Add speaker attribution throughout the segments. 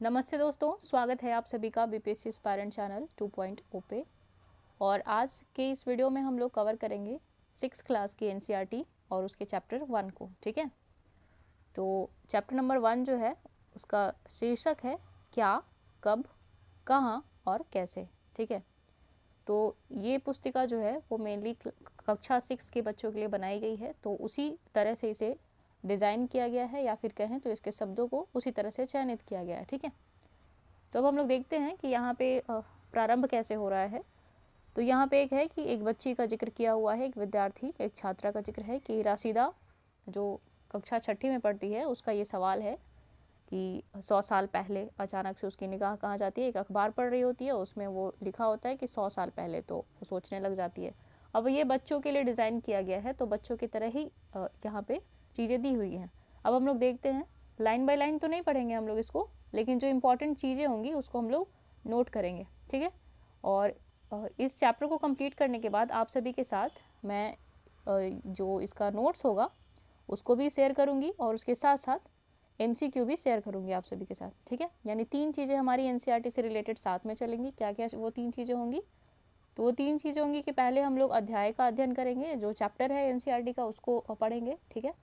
Speaker 1: नमस्ते दोस्तों, स्वागत है आप सभी का बीपीएससी एस्पायरेंट चैनल 2.0 पे। और आज के इस वीडियो में हम लोग कवर करेंगे 6th क्लास की एनसीईआरटी और उसके चैप्टर 1 को। ठीक है, तो चैप्टर नंबर 1 जो है उसका शीर्षक है क्या, कब, कहाँ और कैसे। ठीक है, तो ये पुस्तिका जो है वो मेनली कक्षा 6 के बच्चों के लिए बनाई गई है, तो उसी तरह से इसे डिज़ाइन किया गया है, या फिर कहें तो इसके शब्दों को उसी तरह से चयनित किया गया है। ठीक है, तो अब हम लोग देखते हैं कि यहाँ पे प्रारंभ कैसे हो रहा है। तो यहाँ पे एक है कि एक बच्ची का जिक्र किया हुआ है, एक विद्यार्थी, एक छात्रा का जिक्र है कि राशिदा जो कक्षा 6ठी में पढ़ती है, उसका ये सवाल है कि 100 साल पहले अचानक से उसकी निगाह कहाँ जाती है। एक अखबार पढ़ रही होती है, उसमें वो लिखा होता है कि 100 साल पहले, तो वो सोचने लग जाती है। अब ये बच्चों के लिए डिज़ाइन किया गया है, तो बच्चों की तरह ही यहाँ पे चीज़ें दी हुई हैं। अब हम लोग देखते हैं, लाइन बाय लाइन तो नहीं पढ़ेंगे हम लोग इसको, लेकिन जो इम्पोर्टेंट चीज़ें होंगी उसको हम लोग नोट करेंगे। ठीक है, और इस चैप्टर को कंप्लीट करने के बाद आप सभी के साथ मैं जो इसका नोट्स होगा उसको भी शेयर करूँगी, और उसके साथ साथ MCQ भी शेयर करूँगी आप सभी के साथ। ठीक है, यानी 3 चीज़ें हमारी NCERT से रिलेटेड साथ में चलेंगी। क्या क्या वो 3 चीज़ें होंगी? तो वो 3 चीज़ें होंगी कि पहले हम लोग अध्याय का अध्ययन करेंगे, जो चैप्टर है NCERT का उसको पढ़ेंगे। ठीक है,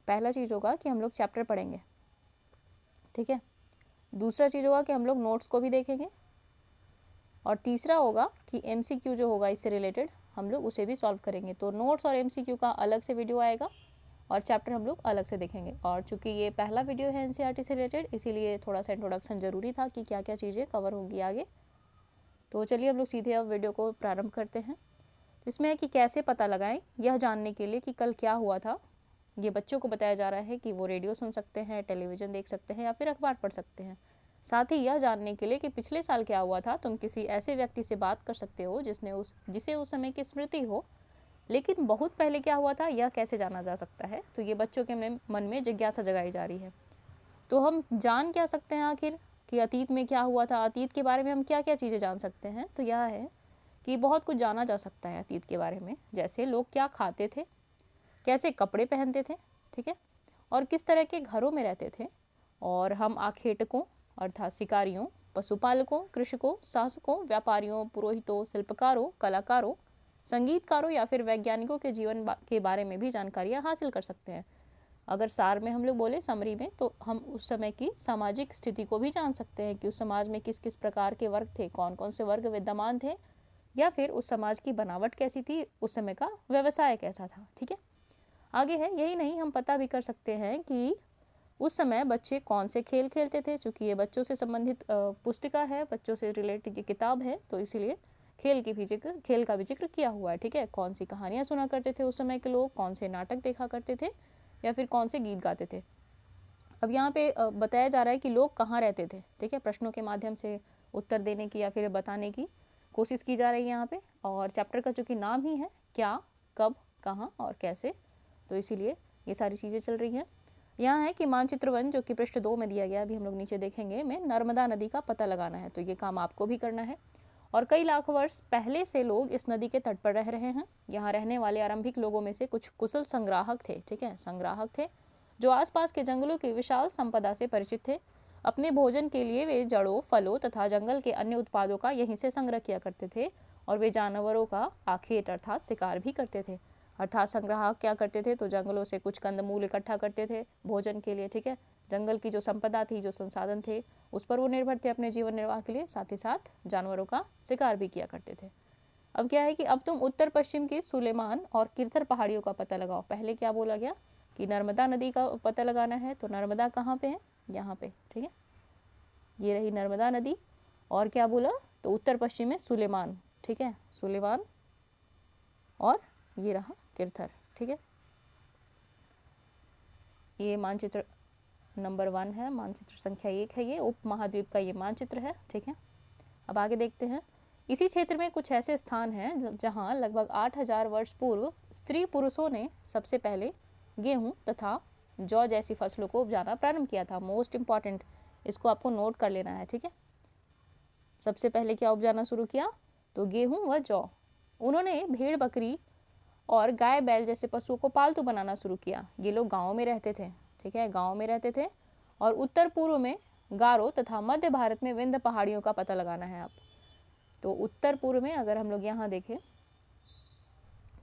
Speaker 1: पहला चीज़ होगा कि हम लोग चैप्टर पढ़ेंगे। ठीक है, दूसरा चीज़ होगा कि हम लोग नोट्स को भी देखेंगे, और तीसरा होगा कि MCQ जो होगा इससे रिलेटेड हम लोग उसे भी सॉल्व करेंगे। तो नोट्स और MCQ का अलग से वीडियो आएगा और चैप्टर हम लोग अलग से देखेंगे। और चूंकि ये पहला वीडियो है NCERT से रिलेटेड, इसीलिए थोड़ा सा इंट्रोडक्शन ज़रूरी था कि क्या क्या चीज़ें कवर होंगी आगे। तो चलिए हम लोग सीधे अब वीडियो को प्रारंभ करते हैं। तो इसमें है कि कैसे पता लगाएं, यह जानने के लिए कि कल क्या हुआ था। ये बच्चों को बताया जा रहा है कि वो रेडियो सुन सकते हैं, टेलीविज़न देख सकते हैं, या फिर अखबार पढ़ सकते हैं। साथ ही यह जानने के लिए कि पिछले साल क्या हुआ था। तुम किसी ऐसे व्यक्ति से बात कर सकते हो जिसे उस समय की स्मृति हो, लेकिन बहुत पहले क्या हुआ था यह कैसे जाना जा सकता है। तो ये बच्चों के मन में जिज्ञासा जगाई जा रही है। तो हम जान क्या सकते हैं आखिर कि अतीत में क्या हुआ था, अतीत के बारे में हम क्या क्या चीज़ें जान सकते हैं। तो यह है कि बहुत कुछ जाना जा सकता है अतीत के बारे में, जैसे लोग क्या खाते थे, कैसे कपड़े पहनते थे, ठीक है, और किस तरह के घरों में रहते थे। और हम आखेटकों अर्थात शिकारियों, पशुपालकों, कृषकों, शासकों, व्यापारियों, पुरोहितों, शिल्पकारों, कलाकारों, संगीतकारों या फिर वैज्ञानिकों के जीवन के बारे में भी जानकारियाँ हासिल कर सकते हैं। अगर सार में हम लोग बोले, समरी में, तो हम उस समय की सामाजिक स्थिति को भी जान सकते हैं कि उस समाज में किस किस प्रकार के वर्ग थे, कौन कौन से वर्ग विद्यमान थे, या फिर उस समाज की बनावट कैसी थी, उस समय का व्यवसाय कैसा था। ठीक है, आगे है, यही नहीं, हम पता भी कर सकते हैं कि उस समय बच्चे कौन से खेल खेलते थे। चूँकि ये बच्चों से संबंधित पुस्तिका है, बच्चों से रिलेटेड ये किताब है, तो इसीलिए खेल का भी जिक्र किया हुआ है। ठीक है, कौन सी कहानियाँ सुना करते थे उस समय के लोग, कौन से नाटक देखा करते थे, या फिर कौन से गीत गाते थे। अब यहाँ पे बताया जा रहा है कि लोग कहाँ रहते थे। ठीक है, प्रश्नों के माध्यम से उत्तर देने की या फिर बताने की कोशिश की जा रही है यहाँ पे। और चैप्टर का चूँकि नाम ही है क्या, कब, कहाँ और कैसे, तो इसीलिए ये सारी चीज़ें चल रही हैं। यहाँ है कि मानचित्र 1 जो कि पृष्ठ 2 में दिया गया, अभी हम लोग नीचे देखेंगे, में नर्मदा नदी का पता लगाना है। तो ये काम आपको भी करना है। और कई लाख वर्ष पहले से लोग इस नदी के तट पर रह रहे हैं। यहाँ रहने वाले आरंभिक लोगों में से कुछ कुशल संग्राहक थे। ठीक है, संग्राहक थे जो आसपास के जंगलों की विशाल संपदा से परिचित थे। अपने भोजन के लिए वे जड़ों, फलों तथा जंगल के अन्य उत्पादों का यहीं से संग्रह किया करते थे, और वे जानवरों का आखेट अर्थात शिकार भी करते थे। अर्थात संग्राहक क्या करते थे, तो जंगलों से कुछ कंदमूल इकट्ठा करते थे भोजन के लिए। ठीक है, जंगल की जो संपदा थी, जो संसाधन थे, उस पर वो निर्भर थे अपने जीवन निर्वाह के लिए, साथ ही साथ जानवरों का शिकार भी किया करते थे। अब क्या है कि अब तुम उत्तर पश्चिम की सुलेमान और किरथर पहाड़ियों का पता लगाओ। पहले क्या बोला गया कि नर्मदा नदी का पता लगाना है, तो नर्मदा कहाँ पे है, यहाँ पे। ठीक है, ये रही नर्मदा नदी, और क्या बोला, तो उत्तर पश्चिम में सुलेमान। ठीक है, सुलेमान, और ये रहा किरथर। ठीक है, ये मानचित्र नंबर 1 है, मानचित्र संख्या 1 है, ये उप महाद्वीप का ये मानचित्र है। ठीक है, अब आगे देखते हैं। इसी क्षेत्र में कुछ ऐसे स्थान हैं जहां लगभग 8000 वर्ष पूर्व स्त्री पुरुषों ने सबसे पहले गेहूं तथा जौ जैसी फसलों को उपजाना प्रारंभ किया था। मोस्ट इम्पॉर्टेंट, इसको आपको नोट कर लेना है। ठीक है, सबसे पहले क्या उपजाना शुरू किया, तो गेहूं व जौ। उन्होंने भेड़ बकरी और गाय बैल जैसे पशुओं को पालतू बनाना शुरू किया। ये लोग गाँव में रहते थे। ठीक है, गाँव में रहते थे, और उत्तर पूर्व में गारो तथा मध्य भारत में विंध्य पहाड़ियों का पता लगाना है आप। तो उत्तर पूर्व में अगर हम लोग यहाँ देखें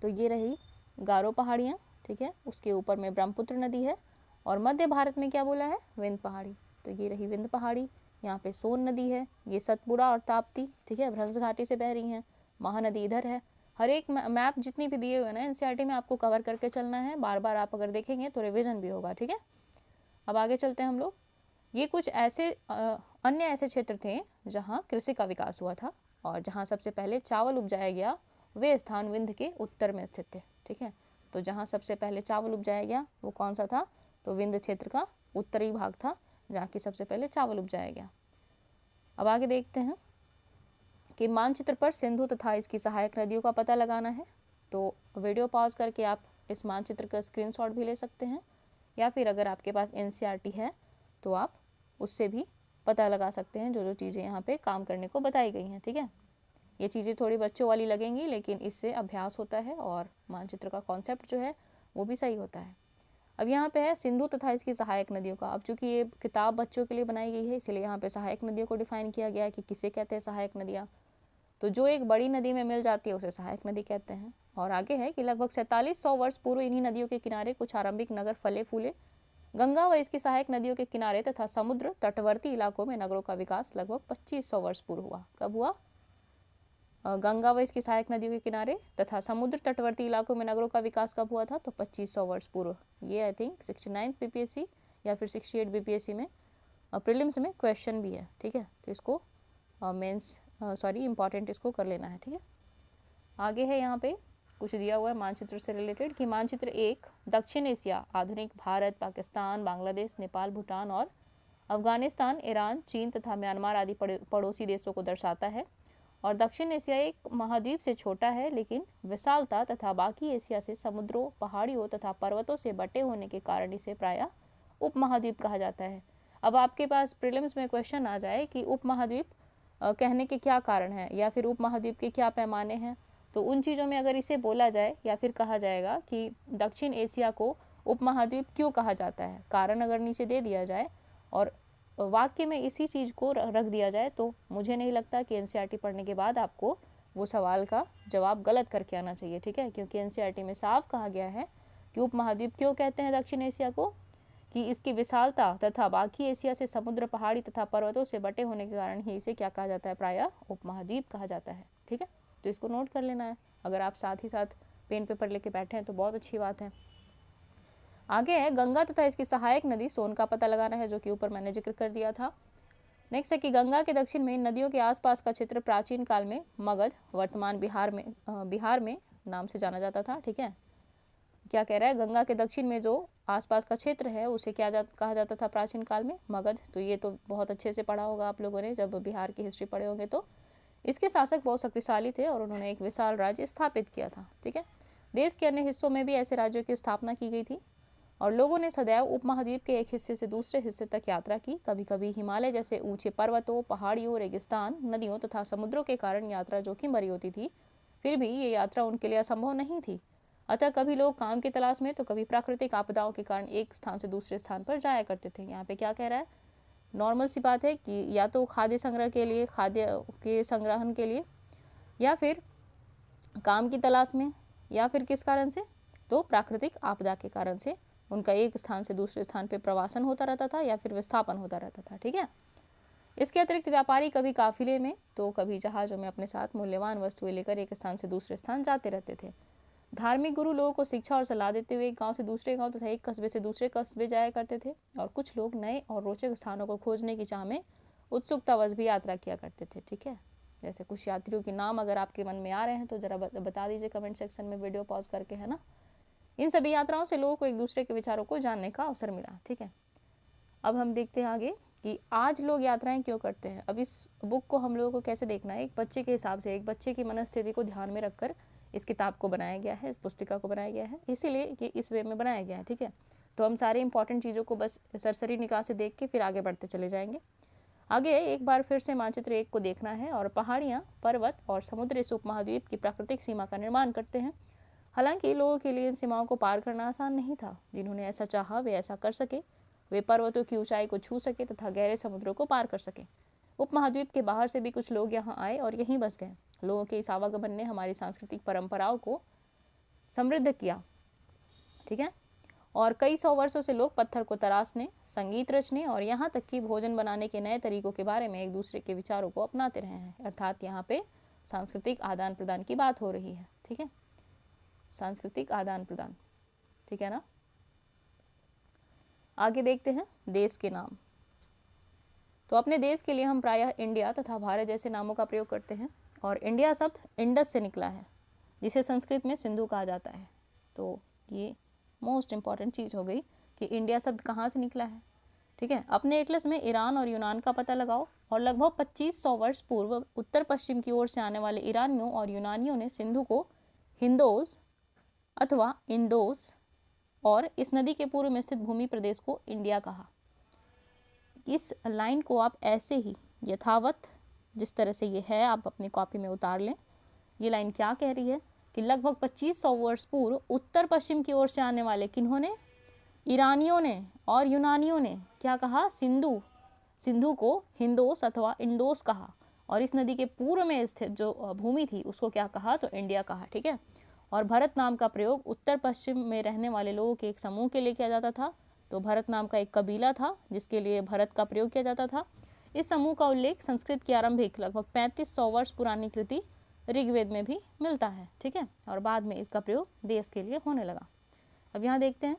Speaker 1: तो ये रही गारो पहाड़ियाँ, ठीक है, उसके ऊपर में ब्रह्मपुत्र नदी है, और मध्य भारत में क्या बोला है, विंध्य पहाड़ी। तो ये रही विंध्य पहाड़ी, यहाँ पे सोन नदी है, ये सतपुड़ा और ताप्ती, ठीक है, भ्रंश घाटी से बह रही हैं, महानदी इधर है। हर एक मैप जितनी भी दिए हुए ना एनसीईआरटी में आपको कवर करके चलना है, बार बार आप अगर देखेंगे तो रिविजन भी होगा, ठीक है। अब आगे चलते हैं हम लोग। ये कुछ ऐसे अन्य ऐसे क्षेत्र थे जहाँ कृषि का विकास हुआ था और जहाँ सबसे पहले चावल उपजाया गया, वे स्थान विंध्य के उत्तर में स्थित थे, ठीक है। तो जहाँ सबसे पहले चावल उपजाया गया वो कौन सा था, तो विंध्य क्षेत्र का उत्तरी भाग था जहाँ की सबसे पहले चावल उपजाया गया। अब आगे देखते हैं कि मानचित्र पर सिंधु तथा इसकी सहायक नदियों का पता लगाना है। तो वीडियो पॉज करके आप इस मानचित्र का स्क्रीनशॉट भी ले सकते हैं, या फिर अगर आपके पास एनसीईआरटी है तो आप उससे भी पता लगा सकते हैं जो जो चीज़ें यहाँ पे काम करने को बताई गई हैं, ठीक है। ये चीज़ें थोड़ी बच्चों वाली लगेंगी, लेकिन इससे अभ्यास होता है और मानचित्र का कॉन्सेप्ट जो है वो भी सही होता है। अब यहाँ पे है सिंधु तथा इसकी सहायक नदियों का। अब चूंकि ये किताब बच्चों के लिए बनाई गई है, इसलिए यहाँ पे सहायक नदियों को डिफाइन किया गया है कि किसे कहते हैं सहायक नदियाँ। तो जो एक बड़ी नदी में मिल जाती है उसे सहायक नदी कहते हैं। और आगे है कि लगभग 4700 वर्ष पूर्व इन्हीं नदियों के किनारे कुछ आरंभिक नगर फले फूले। गंगा व इसकी सहायक नदियों के किनारे तथा समुद्र तटवर्ती इलाकों में नगरों का विकास लगभग 2500 वर्ष पूर्व हुआ। कब हुआ? गंगा व इसकी सहायक नदियों के किनारे तथा समुद्र तटवर्ती इलाकों में नगरों का विकास कब हुआ था? तो 2500 वर्ष पूर्व। ये आई थिंक 69 बीपीएससी या फिर 68 बीपीएससी में प्रीलिम्स में क्वेश्चन भी है, ठीक है। तो इसको मेंस इंपॉर्टेंट इसको कर लेना है, ठीक है। आगे है यहाँ पे कुछ दिया हुआ है मानचित्र से रिलेटेड कि मानचित्र 1 दक्षिण एशिया, आधुनिक भारत, पाकिस्तान, बांग्लादेश, नेपाल, भूटान और अफगानिस्तान, ईरान, चीन तथा म्यांमार आदि पड़ोसी देशों को दर्शाता है। और दक्षिण एशिया एक महाद्वीप से छोटा है, लेकिन विशालता तथा बाकी एशिया से समुद्रों, पहाड़ियों तथा पर्वतों से बटे होने के कारण इसे प्रायः उपमहाद्वीप कहा जाता है। अब आपके पास प्रीलिम्स में क्वेश्चन आ जाए कि उपमहाद्वीप कहने के क्या कारण है या फिर उपमहाद्वीप के क्या पैमाने हैं, तो उन चीज़ों में अगर इसे बोला जाए या फिर कहा जाएगा कि दक्षिण एशिया को उपमहाद्वीप क्यों कहा जाता है, कारण अगर नीचे दे दिया जाए और वाक्य में इसी चीज़ को रख दिया जाए, तो मुझे नहीं लगता कि एनसीईआरटी पढ़ने के बाद आपको वो सवाल का जवाब गलत करके आना चाहिए, ठीक है। क्योंकि एनसीईआरटी में साफ कहा गया है कि उपमहाद्वीप क्यों कहते हैं दक्षिण एशिया को, कि इसकी विशालता तथा बाकी एशिया से समुद्र, पहाड़ी तथा पर्वतों से बटे होने के कारण ही इसे क्या कहा जाता है, प्रायः उपमहाद्वीप कहा जाता है, ठीक है। तो इसको नोट कर लेना है। अगर आप साथ ही साथ पेन पेपर लेके बैठे हैं तो बहुत अच्छी बात है। आगे है गंगा तथा इसकी सहायक नदी सोन का पता लगाना है, जो कि ऊपर मैंने जिक्र कर दिया था। नेक्स्ट है कि गंगा के दक्षिण में इन नदियों के आसपास का क्षेत्र प्राचीन काल में मगध, वर्तमान बिहार में नाम से जाना जाता था, ठीक है। क्या कह रहा है, गंगा के दक्षिण में जो आसपास का क्षेत्र है उसे कहा जाता था प्राचीन काल में, मगध। तो ये तो बहुत अच्छे से पढ़ा होगा आप लोगों ने, जब बिहार की हिस्ट्री पढ़े होंगे तो। इसके शासक बहुत शक्तिशाली थे और उन्होंने एक विशाल राज्य स्थापित किया था, ठीक है। देश के अन्य हिस्सों में भी ऐसे राज्यों की स्थापना की गई थी और लोगों ने सदैव उपमहाद्वीप के एक हिस्से से दूसरे हिस्से तक यात्रा की। कभी कभी हिमालय जैसे ऊंचे पर्वतों, पहाड़ियों, रेगिस्तान, नदियों तथा समुद्रों के कारण यात्रा जोखिम भरी होती थी, फिर भी ये यात्रा उनके लिए असंभव नहीं थी। अतः कभी लोग काम की तलाश में तो कभी प्राकृतिक आपदाओं के कारण एक स्थान से दूसरे स्थान पर जाया करते थे। यहाँ पे क्या कह रहा है, नॉर्मल सी बात है कि या तो खाद्य संग्रह के लिए, खाद्य के संग्रहण के लिए, या फिर काम की तलाश में, या फिर किस कारण से, तो प्राकृतिक आपदा के कारण से उनका एक स्थान से दूसरे स्थान पर प्रवासन होता रहता था या फिर विस्थापन होता रहता था, ठीक है। इसके अतिरिक्त व्यापारी कभी काफिले में तो कभी जहाज़ों में अपने साथ मूल्यवान वस्तुएं लेकर एक स्थान से दूसरे स्थान जाते रहते थे। धार्मिक गुरु लोगों को शिक्षा और सलाह देते हुए एक गांव से दूसरे गांव तथा एक कस्बे से दूसरे कस्बे जाया करते थे, और कुछ लोग नए और रोचक स्थानों को खोजने की चाह में उत्सुकतावश भी यात्रा किया करते थे, ठीक है। जैसे कुछ यात्रियों के नाम अगर आपके मन में आ रहे हैं तो ज़रा बता दीजिए कमेंट सेक्शन में, वीडियो पॉज करके, है ना। इन सभी यात्राओं से लोगों को एक दूसरे के विचारों को जानने का अवसर मिला, ठीक है। अब हम देखते हैं आगे कि आज लोग यात्राएं क्यों करते हैं। अब इस बुक को हम लोगों को कैसे देखना है, एक बच्चे के हिसाब से, एक बच्चे की मनस्थिति को ध्यान में रखकर इस किताब को बनाया गया है, इस पुस्तिका को बनाया गया है, इसीलिए ये इस वे में बनाया गया है, ठीक है। तो हम सारे इंपॉर्टेंट चीज़ों को बस सरसरी निगाह से देख के फिर आगे बढ़ते चले जाएंगे। आगे एक बार फिर से मानचित्र 1 को देखना है, और पहाड़ियाँ, पर्वत और समुद्र इस उपमहाद्वीप की प्राकृतिक सीमा का निर्माण करते हैं। हालांकि लोगों के लिए इन सीमाओं को पार करना आसान नहीं था। जिन्होंने ऐसा चाहा वे ऐसा कर सके। वे पर्वतों की ऊंचाई को छू सके तथा गहरे समुद्रों को पार कर सके। उपमहाद्वीप के बाहर से भी कुछ लोग यहाँ आए और यहीं बस गए। लोगों के इस आवागमन ने हमारी सांस्कृतिक परंपराओं को समृद्ध किया, ठीक है। और कई सौ वर्षों से लोग पत्थर को तराशने, संगीत रचने और यहाँ तक कि भोजन बनाने के नए तरीकों के बारे में एक दूसरे के विचारों को अपनाते रहे हैं। अर्थात यहाँ पे सांस्कृतिक आदान प्रदान की बात हो रही है, ठीक है, सांस्कृतिक आदान प्रदान, ठीक है ना। आगे देखते हैं देश के नाम। तो अपने देश के लिए हम प्रायः इंडिया तथा भारत जैसे नामों का प्रयोग करते हैं। और इंडिया शब्द इंडस से निकला है, जिसे संस्कृत में सिंधु कहा जाता है। तो ये मोस्ट इम्पॉर्टेंट चीज़ हो गई कि इंडिया शब्द कहाँ से निकला है, ठीक है। अपने एटलस में ईरान और यूनान का पता लगाओ और लगभग 2500 वर्ष पूर्व उत्तर पश्चिम की ओर से आने वाले ईरानियों और यूनानियों ने सिंधु को हिंदोस अथवा इंडोस और इस नदी के पूर्व में स्थित भूमि प्रदेश को इंडिया कहा। इस लाइन को आप ऐसे ही यथावत जिस तरह से ये है आप अपनी कॉपी में उतार लें। ये लाइन क्या कह रही है कि लगभग 2500 वर्ष पूर्व उत्तर पश्चिम की ओर से आने वाले किन्होंने, ईरानियों ने और यूनानियों ने क्या कहा, सिंधु को हिंदोस अथवा इंडोस कहा और इस नदी के पूर्व में स्थित जो भूमि थी उसको क्या कहा, तो इंडिया कहा, ठीक है। और भरत नाम का प्रयोग उत्तर पश्चिम में रहने वाले लोगों के एक समूह के लिए किया जाता था। तो भरत नाम का एक कबीला था जिसके लिए भरत का प्रयोग किया जाता था। इस समूह का उल्लेख संस्कृत की आरंभिक लगभग 3500 वर्ष पुरानी कृति ऋग्वेद में भी मिलता है, ठीक है। और बाद में इसका प्रयोग देश के लिए होने लगा। अब यहाँ देखते हैं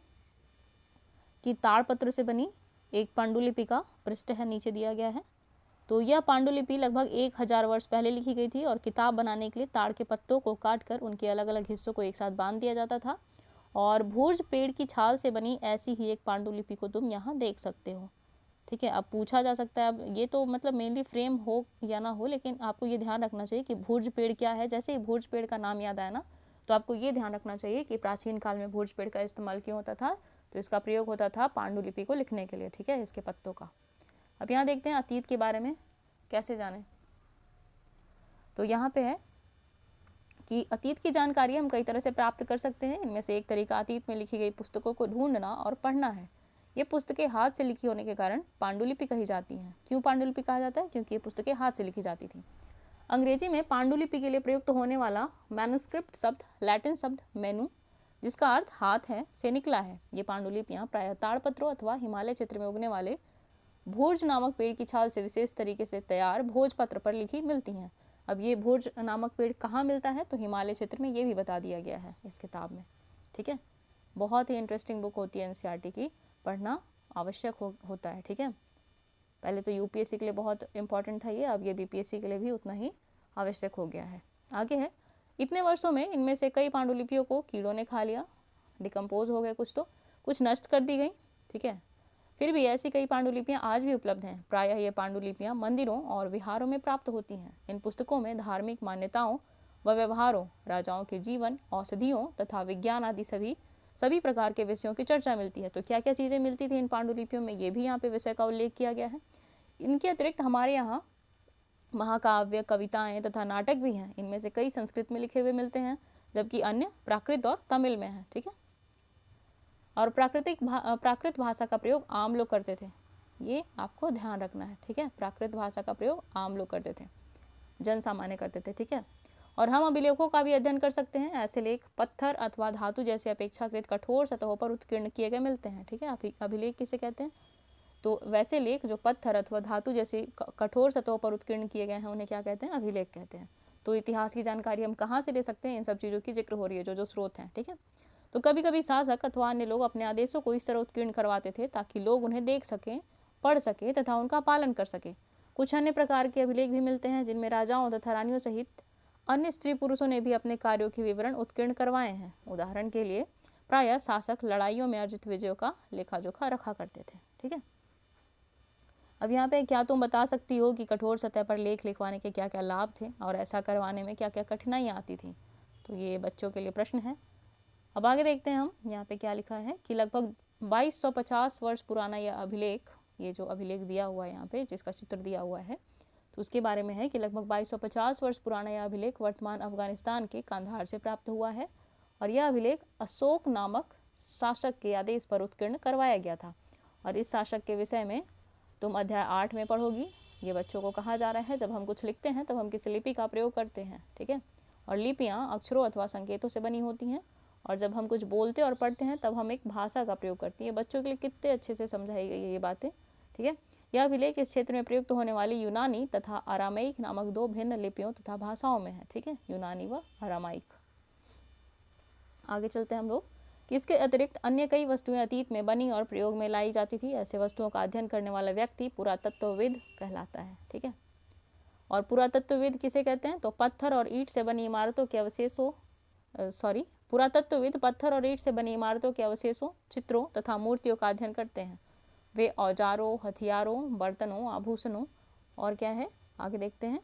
Speaker 1: कि ताड़पत्र से बनी एक पांडुलिपि का पृष्ठ है, नीचे दिया गया है। तो यह पांडुलिपि लगभग 1000 वर्ष पहले लिखी गई थी और किताब बनाने के लिए ताड़ के पत्तों को काटकर उनके अलग अलग हिस्सों को एक साथ बांध दिया जाता था। और भूर्ज पेड़ की छाल से बनी ऐसी ही एक पांडुलिपि को तुम यहाँ देख सकते हो, ठीक है। अब पूछा जा सकता है, अब ये तो मतलब मेनली फ्रेम हो या ना हो, लेकिन आपको ये ध्यान रखना चाहिए कि भूर्ज पेड़ क्या है। जैसे ही भूर्ज पेड़ का नाम याद आया ना, तो आपको ये ध्यान रखना चाहिए कि प्राचीन काल में भूर्ज पेड़ का इस्तेमाल क्यों होता था। तो इसका प्रयोग होता था पांडुलिपि को लिखने के लिए, ठीक है, इसके पत्तों का। अब यहाँ देखते हैं अतीत के बारे में कैसे जाने। तो यहाँ पे है कि अतीत की जानकारी हम कई तरह से प्राप्त कर सकते हैं। इनमें से एक तरीका अतीत में लिखी गई पुस्तकों को ढूंढना और पढ़ना है। ये पुस्तकें हाथ से लिखी होने के कारण पांडुलिपि कही जाती हैं। क्यों पांडुलिपि कहा जाता है? क्योंकि ये पुस्तकें हाथ से लिखी जाती थी। अंग्रेजी में पांडुलिपि के लिए प्रयुक्त होने वाला मैन्युस्क्रिप्ट शब्द लैटिन शब्द मेनू, जिसका अर्थ हाथ है, से निकला है। ये पांडुलिपियाँ प्रायः ताड़पत्रों अथवा हिमालय क्षेत्र में उगने वाले भूर्ज नामक पेड़ की छाल से विशेष तरीके से तैयार भोजपत्र पर लिखी मिलती हैं। अब ये भूर्ज नामक पेड़ कहाँ मिलता है? तो हिमालय क्षेत्र में, ये भी बता दिया गया है इस किताब में, ठीक है। बहुत ही इंटरेस्टिंग बुक होती है एनसीईआरटी की, पढ़ना आवश्यक होता है, ठीक है। पहले तो यूपीएससी के लिए बहुत इंपॉर्टेंट था ये, अब ये बीपीएससी के लिए भी उतना ही आवश्यक हो गया है। आगे है, इतने वर्षों में इनमें से कई पांडुलिपियों को कीड़ों ने खा लिया, डिकम्पोज हो गए, कुछ नष्ट कर दी गई, ठीक है। फिर भी ऐसी कई पांडुलिपियाँ आज भी उपलब्ध हैं। प्रायः ये पांडुलिपियाँ मंदिरों और विहारों में प्राप्त होती हैं। इन पुस्तकों में धार्मिक मान्यताओं व व्यवहारों, राजाओं के जीवन, औषधियों तथा विज्ञान आदि सभी प्रकार के विषयों की चर्चा मिलती है। तो क्या क्या चीज़ें मिलती थी इन पांडुलिपियों में, ये भी यहाँ पे विषय का उल्लेख किया गया है। इनके अतिरिक्त हमारे यहाँ महाकाव्य, कविताएँ तथा नाटक भी हैं। इनमें से कई संस्कृत में लिखे हुए मिलते हैं, जबकि अन्य प्राकृत और तमिल में हैं, ठीक है। और प्राकृत भाषा का प्रयोग आम लोग करते थे, ये आपको ध्यान रखना है, ठीक है। प्राकृत भाषा का प्रयोग आम लोग करते थे, जन सामान्य करते थे, ठीक है। और हम अभिलेखों का भी अध्ययन कर सकते हैं। ऐसे लेख पत्थर अथवा धातु जैसे अपेक्षाकृत कठोर सतहों पर उत्कीर्ण किए गए मिलते हैं, ठीक है। अभिलेख किसे कहते हैं? तो वैसे लेख जो पत्थर अथवा धातु जैसे कठोर सतहों पर उत्कीर्ण किए गए हैं उन्हें क्या कहते हैं? अभिलेख कहते हैं। तो इतिहास की जानकारी हम कहाँ से ले सकते हैं? इन सब चीज़ों की जिक्र हो रही है, जो स्रोत हैं, ठीक है। तो कभी कभी शासक अथवा अन्य लोग अपने आदेशों को इस तरह उत्कीर्ण करवाते थे ताकि लोग उन्हें देख सकें, पढ़ सके तथा उनका पालन कर सके। कुछ अन्य प्रकार के अभिलेख भी मिलते हैं जिनमें राजाओं तथा रानियों सहित अन्य स्त्री पुरुषों ने भी अपने कार्यों के विवरण उत्कीर्ण करवाए हैं। उदाहरण के लिए प्रायः शासक लड़ाइयों में अर्जित विजयों का लेखा जोखा रखा करते थे, ठीक है। अब यहाँ पे क्या तुम बता सकती हो कि कठोर सतह पर लेख लिखवाने के क्या क्या लाभ थे और ऐसा करवाने में क्या क्या कठिनाइयाँ आती थी? तो ये बच्चों के लिए प्रश्न है। अब आगे देखते हैं हम, यहाँ पे क्या लिखा है कि लगभग 2250 वर्ष पुराना यह अभिलेख, ये जो अभिलेख दिया हुआ है यहाँ पे जिसका चित्र दिया हुआ है, तो उसके बारे में है कि लगभग 2250 वर्ष पुराना यह अभिलेख वर्तमान अफगानिस्तान के कांधार से प्राप्त हुआ है। और यह अभिलेख अशोक नामक शासक के आदेश पर उत्कीर्ण करवाया गया था और इस शासक के विषय में तुम अध्याय 8 में पढ़ोगी। ये बच्चों को कहा जा रहा है जब हम कुछ लिखते हैं तब हम किस लिपि का प्रयोग करते हैं, ठीक है। और लिपियाँ अक्षरों अथवा संकेतों से बनी होती हैं, और जब हम कुछ बोलते और पढ़ते हैं तब हम एक भाषा का प्रयोग करते हैं। बच्चों के लिए कितने अच्छे से समझाई गई है ये बातें, ठीक है। यह अभिलेख इस क्षेत्र में प्रयुक्त होने वाली यूनानी तथा अरामाइक नामक 2 भिन्न लिपियों तथा भाषाओं में है, ठीक है, यूनानी व अरामाइक। आगे चलते हैं हम लोग कि इसके अतिरिक्त अन्य कई वस्तुएं अतीत में बनी और प्रयोग में लाई जाती थी। ऐसे वस्तुओं का अध्ययन करने वाला व्यक्ति पुरातत्वविद कहलाता है, ठीक है। और पुरातत्वविद किसे कहते हैं? तो पत्थर और ईंट से बनी इमारतों के अवशेषों पुरातत्वविद पत्थर और ईंट से बनी इमारतों के अवशेषों, चित्रों तथा मूर्तियों का अध्ययन करते हैं। वे औजारों, हथियारों, बर्तनों, आभूषणों और क्या है आगे देखते हैं,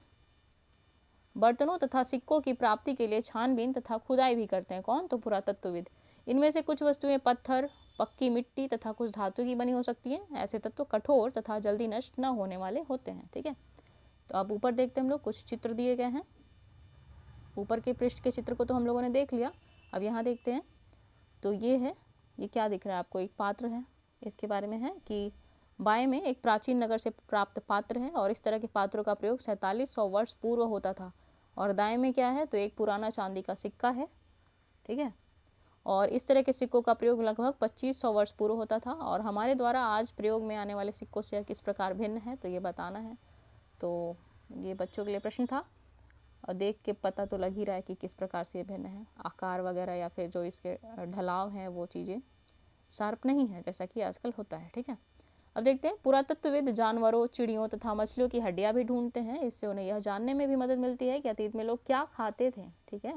Speaker 1: बर्तनों तथा सिक्कों की प्राप्ति के लिए छानबीन तथा खुदाई भी करते हैं। कौन? तो पुरातत्वविद। इनमें से कुछ वस्तुएं पत्थर, पक्की मिट्टी तथा कुछ धातु की बनी हो सकती है। ऐसे तत्व कठोर तथा जल्दी नष्ट न होने वाले होते हैं, ठीक है। तो अब ऊपर देखते हैं हम लोग, कुछ चित्र दिए गए हैं। ऊपर के पृष्ठ के चित्र को तो हम लोगों ने देख लिया, अब यहाँ देखते हैं। तो ये है, ये क्या दिख रहा है आपको? एक पात्र है। इसके बारे में है कि बाएं में एक प्राचीन नगर से प्राप्त पात्र है और इस तरह के पात्रों का प्रयोग 4700 वर्ष पूर्व होता था। और दाएं में क्या है? तो एक पुराना चांदी का सिक्का है, ठीक है। और इस तरह के सिक्कों का प्रयोग लगभग 2500 वर्ष पूर्व होता था। और हमारे द्वारा आज प्रयोग में आने वाले सिक्कों से किस प्रकार भिन्न है, तो ये बताना है। तो ये बच्चों के लिए प्रश्न था, और देख के पता तो लग ही रहा है कि किस प्रकार से ये भिन्न है। आकार वगैरह या फिर जो इसके ढलाव हैं वो चीज़ें शार्प नहीं है जैसा कि आजकल होता है, ठीक है। अब देखते हैं, पुरातत्वविद जानवरों, चिड़ियों तथा मछलियों की हड्डियां भी ढूंढते हैं। इससे उन्हें यह जानने में भी मदद मिलती है कि अतीत में लोग क्या खाते थे, ठीक है।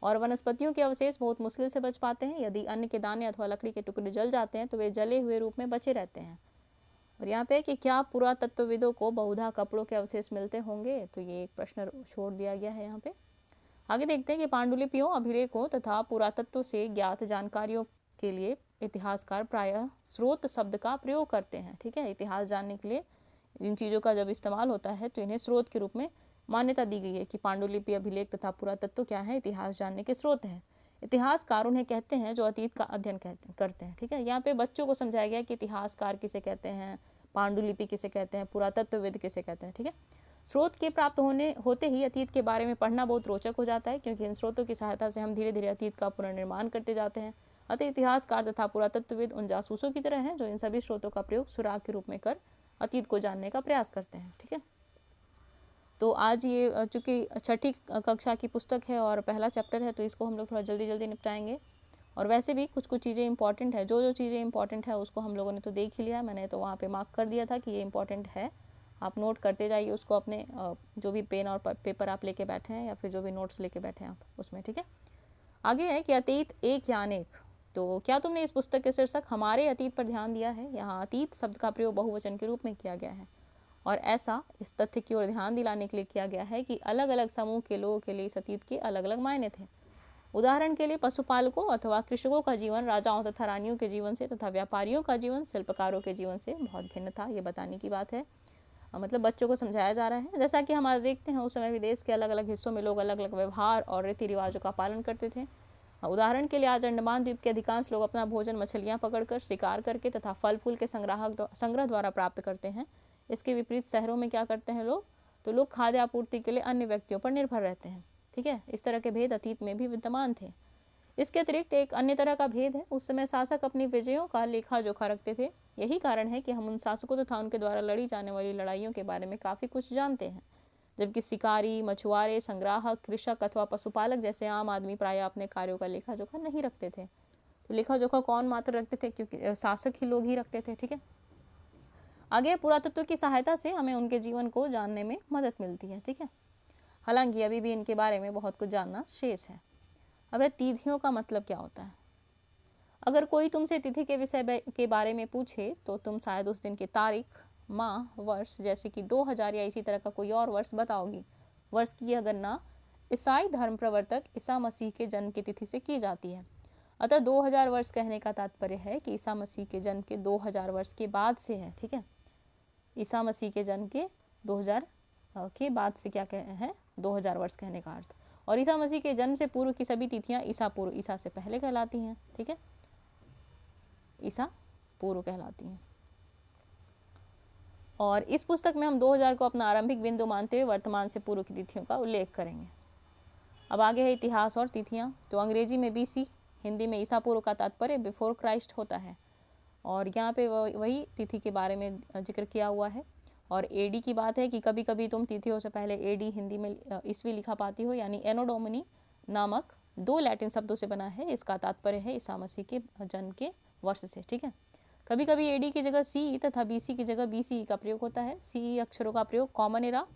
Speaker 1: और वनस्पतियों के अवशेष बहुत मुश्किल से बच पाते हैं। यदि अन्न के दाने अथवा लकड़ी के टुकड़े जल जाते हैं तो वे जले हुए रूप में बचे रहते हैं। और यहाँ पे कि क्या पुरातत्वविदों को बहुधा कपड़ों के अवशेष मिलते होंगे, तो ये एक प्रश्न छोड़ दिया गया है यहाँ पे। आगे देखते हैं कि पांडुलिपियों, अभिलेखों तथा पुरातत्व से ज्ञात जानकारियों के लिए इतिहासकार प्रायः स्रोत शब्द का प्रयोग करते हैं, ठीक है। इतिहास जानने के लिए इन चीज़ों का जब इस्तेमाल होता है तो इन्हें स्रोत के रूप में मान्यता दी गई है कि पांडुलिपि, अभिलेख तथा पुरातत्व क्या है? इतिहास जानने के स्रोत हैं। इतिहासकार उन्हें कहते हैं जो अतीत का अध्ययन करते हैं, ठीक है। यहाँ पे बच्चों को समझाया गया कि इतिहासकार किसे कहते हैं, पांडुलिपि किसे कहते हैं, पुरातत्वविद किसे कहते हैं, ठीक है। स्रोत के प्राप्त होते ही अतीत के बारे में पढ़ना बहुत रोचक हो जाता है, क्योंकि इन स्रोतों की सहायता से हम धीरे धीरे अतीत का पुनर्निर्माण करते जाते हैं। अतः इतिहासकार तथा पुरातत्वविद उन जासूसों की तरह हैं जो इन सभी स्रोतों का प्रयोग सुराग के रूप में कर अतीत को जानने का प्रयास करते हैं, ठीक है। तो आज ये चूँकि छठी कक्षा की पुस्तक है और पहला चैप्टर है, तो इसको हम लोग थोड़ा जल्दी जल्दी निपटाएंगे। और वैसे भी कुछ कुछ चीज़ें इंपॉर्टेंट है, जो चीज़ें इंपॉर्टेंट है उसको हम लोगों ने तो देख ही लिया है। मैंने तो वहाँ पे मार्क कर दिया था कि ये इंपॉर्टेंट है, आप नोट करते जाइए उसको अपने जो भी पेन और पेपर आप लेके बैठे हैं या फिर जो भी नोट्स लेके बैठे हैं आप उसमें, ठीक है। आगे है कि अतीत एक या अनेक। तो क्या तुमने इस पुस्तक के शीर्षक हमारे अतीत पर ध्यान दिया है? यहाँ अतीत शब्द का प्रयोग बहुवचन के रूप में किया गया है, और ऐसा इस तथ्य की ओर ध्यान दिलाने के लिए किया गया है कि अलग अलग समूह के लोगों के लिए इस अतीत के अलग अलग मायने थे। उदाहरण के लिए पशुपालकों अथवा कृषकों का जीवन राजाओं तथा रानियों के जीवन से तथा व्यापारियों का जीवन शिल्पकारों के जीवन से बहुत भिन्न था। ये बताने की बात है, मतलब बच्चों को समझाया जा रहा है। जैसा कि हम आज देखते हैं उस समय विदेश के अलग अलग हिस्सों में लोग अलग अलग व्यवहार और रीति रिवाजों का पालन करते थे। उदाहरण के लिए आज अंडमान द्वीप के अधिकांश लोग अपना भोजन मछलियाँ पकड़कर, शिकार करके तथा फल फूल के संग्रह द्वारा प्राप्त करते हैं। इसके विपरीत शहरों में क्या करते हैं लोग? तो लोग खाद्य आपूर्ति के लिए अन्य व्यक्तियों पर निर्भर रहते हैं, ठीक है। इस तरह के भेद अतीत में भी विद्यमान थे। इसके अतिरिक्त एक अन्य तरह का भेद है, उस समय शासक अपनी विजयों का लेखा जोखा रखते थे। यही कारण है कि हम उन शासकों तथा उनके द्वारा लड़ी जाने वाली लड़ाइयों के बारे में काफ़ी कुछ जानते हैं, जबकि शिकारी, मछुआरे, संग्राहक, कृषक अथवा पशुपालक जैसे आम आदमी प्रायः अपने कार्यों का लेखा जोखा नहीं रखते थे। तो लेखा जोखा कौन मात्र रखते थे? क्योंकि शासक ही लोग ही रखते थे, ठीक है। आगे पुरातत्व की सहायता से हमें उनके जीवन को जानने में मदद मिलती है, ठीक है। हालांकि अभी भी इनके बारे में बहुत कुछ जानना शेष है। अब तिथियों का मतलब क्या होता है? अगर कोई तुमसे तिथि के विषय के बारे में पूछे तो तुम शायद उस दिन की तारीख, माह, वर्ष जैसे कि 2000 या इसी तरह का कोई और वर्ष बताओगी। वर्ष की यह गणना ईसाई धर्म प्रवर्तक ईसा मसीह के जन्म की तिथि से की जाती है। अतः 2000 वर्ष कहने का तात्पर्य है कि ईसा मसीह के जन्म के 2000 वर्ष के बाद से है, ठीक है। ईसा मसीह के जन्म के 2000 के बाद से क्या है? 2000 वर्ष कहने का अर्थ। और ईसा मसीह के जन्म से पूर्व की सभी तिथियां ईसा पूर्व, ईसा से पहले कहलाती हैं, ठीक है। ईसा पूर्व कहलाती हैं। और इस पुस्तक में हम 2000 को अपना आरंभिक बिंदु मानते हुए वर्तमान से पूर्व की तिथियों का उल्लेख करेंगे। अब आगे है इतिहास और तिथियाँ। तो अंग्रेजी में BC, हिंदी में ईसा पूर्व का तात्पर्य बिफोर क्राइस्ट होता है, और यहाँ पे वही तिथि के बारे में जिक्र किया हुआ है। और AD की बात है कि कभी कभी तुम तिथियों से पहले AD हिंदी में ईस्वी लिखा पाती हो, यानी एनो डोमिनी नामक 2 लैटिन शब्दों से बना है। इसका तात्पर्य है ईसा मसीह के जन्म के वर्ष से, ठीक है। कभी कभी AD की जगह CE तथा BC की जगह BCE का प्रयोग होता है। CE अक्षरों का प्रयोग कॉमन एरा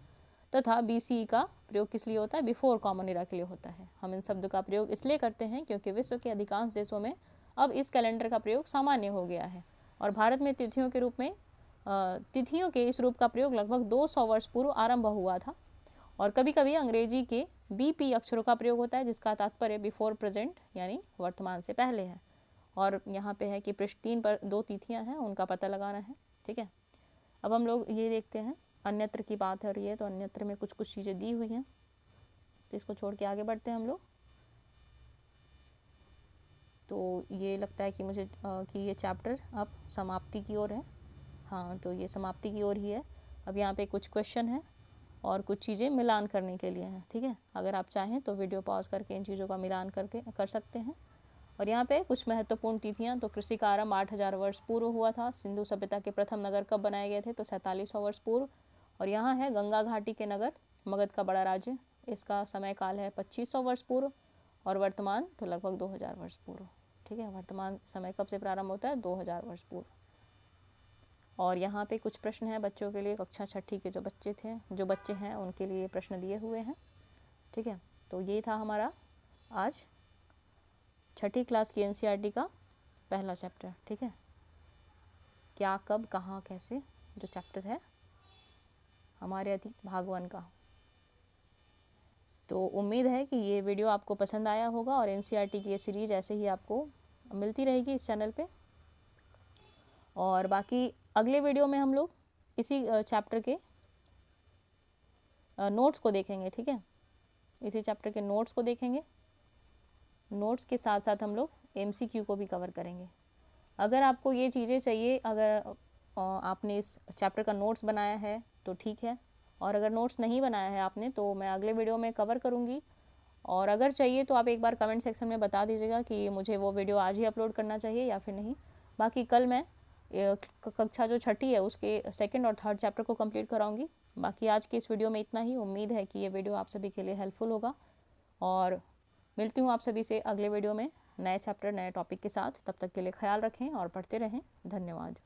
Speaker 1: तथा BCE का प्रयोग किस लिए होता है? बिफोर कॉमन एरा के लिए होता है। हम इन शब्दों का प्रयोग इसलिए करते हैं क्योंकि विश्व के अधिकांश देशों में अब इस कैलेंडर का प्रयोग सामान्य हो गया है, और भारत में तिथियों के रूप में तिथियों के इस रूप का प्रयोग लगभग 200 वर्ष पूर्व आरंभ हुआ था। और कभी कभी अंग्रेजी के BP अक्षरों का प्रयोग होता है, जिसका तात्पर्य बिफोर प्रेजेंट यानी वर्तमान से पहले है। और यहाँ पे है कि पृष्ठ 3 पर 2 तिथियाँ हैं, उनका पता लगाना है, ठीक है। अब हम लोग ये देखते हैं, अन्यत्र की बात है, और ये तो अन्यत्र में कुछ कुछ चीज़ें दी हुई हैं, तो इसको छोड़ के आगे बढ़ते हैं हम लोग। तो ये लगता है कि मुझे कि ये चैप्टर अब समाप्ति की ओर है। हाँ, तो ये समाप्ति की ओर ही है। अब यहाँ पे कुछ क्वेश्चन है और कुछ चीज़ें मिलान करने के लिए हैं, ठीक है। अगर आप चाहें तो वीडियो पॉज करके इन चीज़ों का मिलान करके कर सकते हैं। और यहाँ पे कुछ महत्वपूर्ण तिथियाँ, तो कृषि का आरंभ 8000 वर्ष पूर्व हुआ था। सिंधु सभ्यता के प्रथम नगर कब बनाए गए थे? तो 4700 वर्ष पूर्व। और यहाँ है गंगा घाटी के नगर, मगध का बड़ा राज्य, इसका समय काल है 2500 वर्ष पूर्व, और वर्तमान तो लगभग 2000 वर्ष पूर्व, ठीक है। वर्तमान समय कब से प्रारंभ होता है? 2000 वर्ष पूर्व। और यहाँ पे कुछ प्रश्न हैं बच्चों के लिए, कक्षा 6 के जो बच्चे हैं उनके लिए प्रश्न दिए हुए हैं, ठीक है। तो ये था हमारा आज 6ठी क्लास की NCERT का पहला चैप्टर, ठीक है। क्या, कब, कहाँ, कैसे जो चैप्टर है हमारे अतीत भाग 1 का। तो उम्मीद है कि ये वीडियो आपको पसंद आया होगा, और NCERT की ये सीरीज़ ऐसे ही आपको मिलती रहेगी इस चैनल पे। और बाकी अगले वीडियो में हम लोग इसी चैप्टर के नोट्स को देखेंगे, ठीक है। इसी चैप्टर के नोट्स को देखेंगे। नोट्स के साथ साथ हम लोग MCQ को भी कवर करेंगे। अगर आपको ये चीज़ें चाहिए, अगर आपने इस चैप्टर का नोट्स बनाया है तो ठीक है, और अगर नोट्स नहीं बनाया है आपने तो मैं अगले वीडियो में कवर करूँगी। और अगर चाहिए तो आप एक बार कमेंट सेक्शन में बता दीजिएगा कि मुझे वो वीडियो आज ही अपलोड करना चाहिए या फिर नहीं। बाकी कल मैं कक्षा जो 6ठी है उसके 2nd और 3rd चैप्टर को कंप्लीट कराऊंगी। बाकी आज की इस वीडियो में इतना ही। उम्मीद है कि ये वीडियो आप सभी के लिए हेल्पफुल होगा, और मिलती हूँ आप सभी से अगले वीडियो में नए चैप्टर नए टॉपिक के साथ। तब तक के लिए ख्याल रखें और पढ़ते रहें। धन्यवाद।